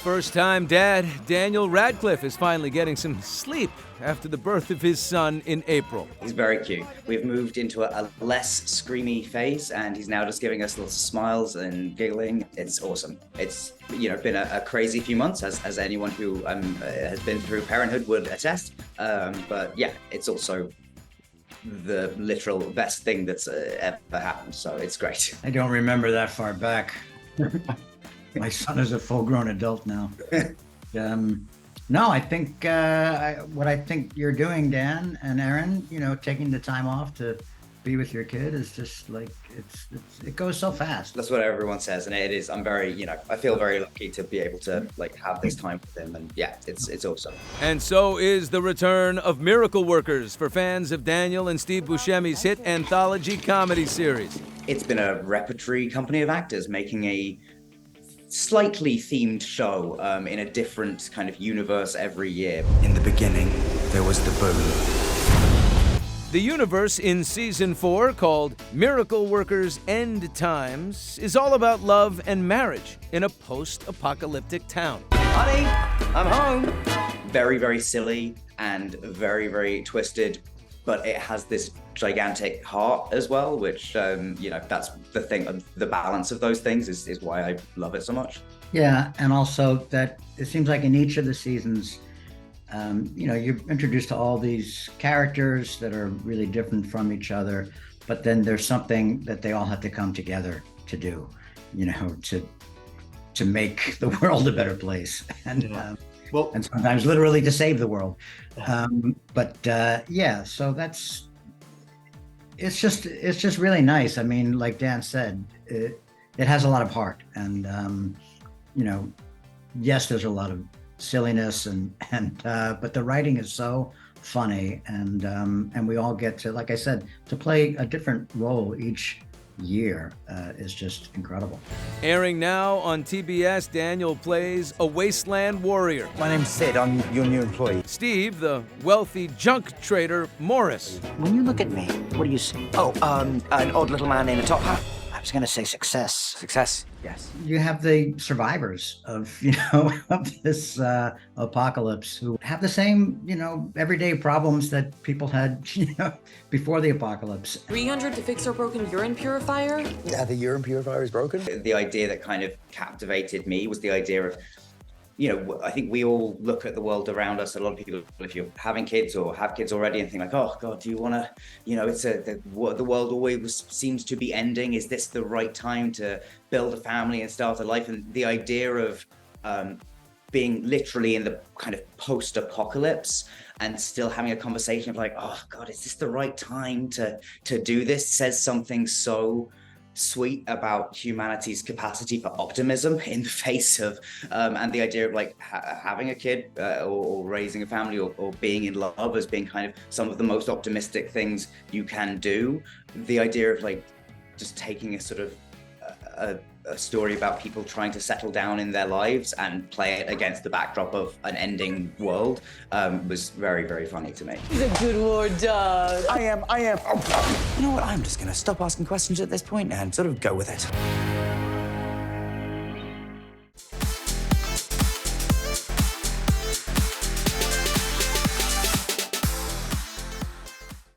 First-time dad Daniel Radcliffe is finally getting some sleep after the birth of his son in April. He's very cute. We've moved into a less screamy phase, and he's now just giving us little smiles and giggling. It's awesome. It's been a crazy few months, as anyone who has been through parenthood would attest. But yeah, it's also the literal best thing that's ever happened. So it's great. I don't remember that far back. My son is a full-grown adult now. No, I think what I think you're doing, Dan and Aaron, taking the time off to be with your kid is just like it goes so fast. That's what everyone says, and it is. I'm very, I feel very lucky to be able to have this time with him, and yeah, it's awesome. And so is the return of Miracle Workers for fans of Daniel and Steve Buscemi's hit anthology comedy series. It's been a repertory company of actors making a slightly themed show in a different kind of universe every year. In the beginning, there was the boom. The universe in Season 4, called Miracle Workers End Times, is all about love and marriage in a post-apocalyptic town. Honey, I'm home. Very, very silly and very, very twisted, but it has this gigantic heart as well, which, that's the thing. The balance of those things is why I love it so much. Yeah, and also that it seems like in each of the seasons, you're introduced to all these characters that are really different from each other, but then there's something that they all have to come together to do, to make the world a better place, and and sometimes literally to save the world. So it's just really nice. I mean, like Dan said, it has a lot of heart, and yes, there's a lot of silliness but the writing is so funny, and we all get to, like I said, to play a different role each year is just incredible. Airing now on TBS, Daniel plays a wasteland warrior. My name's Sid. I'm your new employee. Steve, the wealthy junk trader Morris. When you look at me, what do you see? Oh, an odd little man in a top hat. I was going to say success. Success, yes. You have the survivors of of this apocalypse who have the same everyday problems that people had before the apocalypse. 300 to fix our broken urine purifier? Yeah, the urine purifier is broken. The idea that kind of captivated me was the idea of, I think we all look at the world around us. A lot of people, if you're having kids or have kids already, and think like, oh God, do you want to, the world always seems to be ending. Is this the right time to build a family and start a life? And the idea of being literally in the kind of post-apocalypse and still having a conversation of like, oh God, is this the right time to do this? Says something so sweet about humanity's capacity for optimism in the face of and the idea of having a kid or raising a family or being in love as being kind of some of the most optimistic things you can do. The idea of just taking a sort of a story about people trying to settle down in their lives and play it against the backdrop of an ending world was very, very funny to me. He's a good war dog. I am. You know what? I'm just going to stop asking questions at this point and sort of go with it.